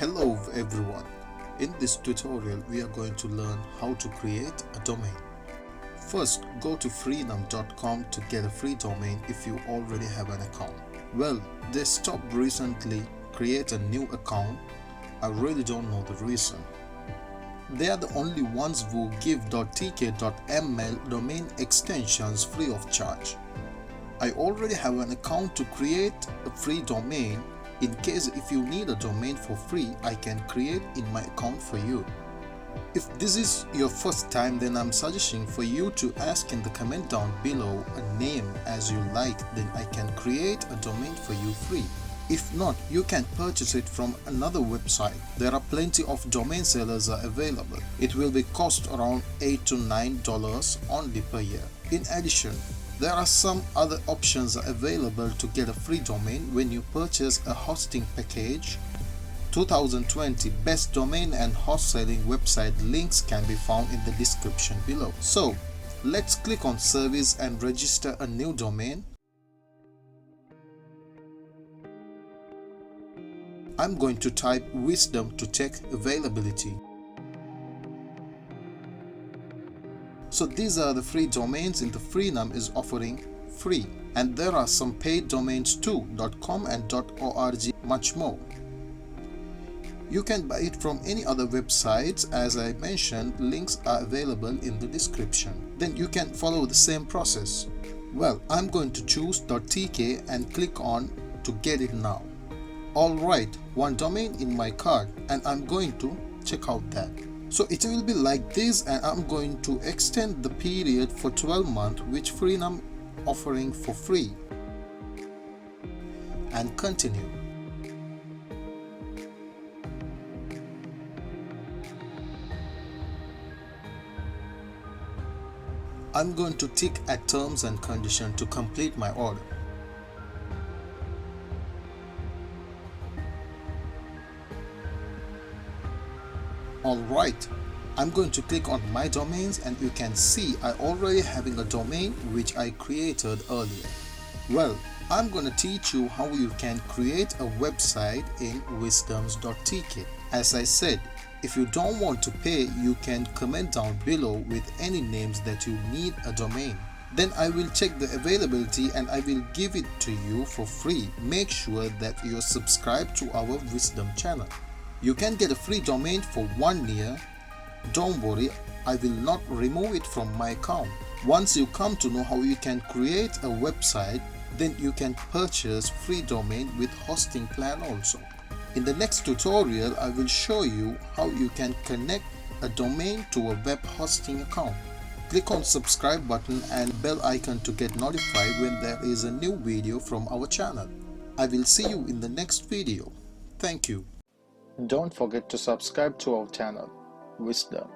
Hello everyone. In this tutorial we are going to learn how to create a domain. First, go to freenom.com to get a free domain if you already have an account. Well, they stopped recently create a new account. I really don't know the reason. They are the only ones who give .tk.ml domain extensions free of charge. I already have an account to create a free domain. In case if you need a domain for free, I can create in my account for you. If this is your first time, then I'm suggesting for you to ask in the comment down below a name as you like, then I can create a domain for you free. If not, you can purchase it from another website. There are plenty of domain sellers are available. It will be cost around $8 to $9 only per year. In addition, there are some other options available to get a free domain when you purchase a hosting package. 2020 best domain and host selling website links can be found in the description below. So let's click on service and register a new domain. I'm going to type wisdom to check availability. So these are the free domains in the Freenom is offering free, and there are some paid domains too, .com and .org, much more. You can buy it from any other websites. As I mentioned, links are available in the description. Then you can follow the same process. Well, I'm going to choose .tk and click on to get it now. Alright, one domain in my cart and I'm going to check out that. So it will be like this, and I'm going to extend the period for 12 months which Freenom offering for free, and continue. I'm going to tick at terms and conditions to complete my order. Alright, I'm going to click on my domains, and you can see I already having a domain which I created earlier. Well, I'm going to teach you how you can create a website in wisdoms.tk. As I said, if you don't want to pay, you can comment down below with any names that you need a domain. Then I will check the availability and I will give it to you for free. Make sure that you're subscribed to our Wisdom channel. You can get a free domain for 1 year. Don't worry, I will not remove it from my account. Once you come to know how you can create a website, then you can purchase free domain with hosting plan also. In the next tutorial, I will show you how you can connect a domain to a web hosting account. Click on subscribe button and bell icon to get notified when there is a new video from our channel. I will see you in the next video. Thank you. Don't forget to subscribe to our channel, Wisdom.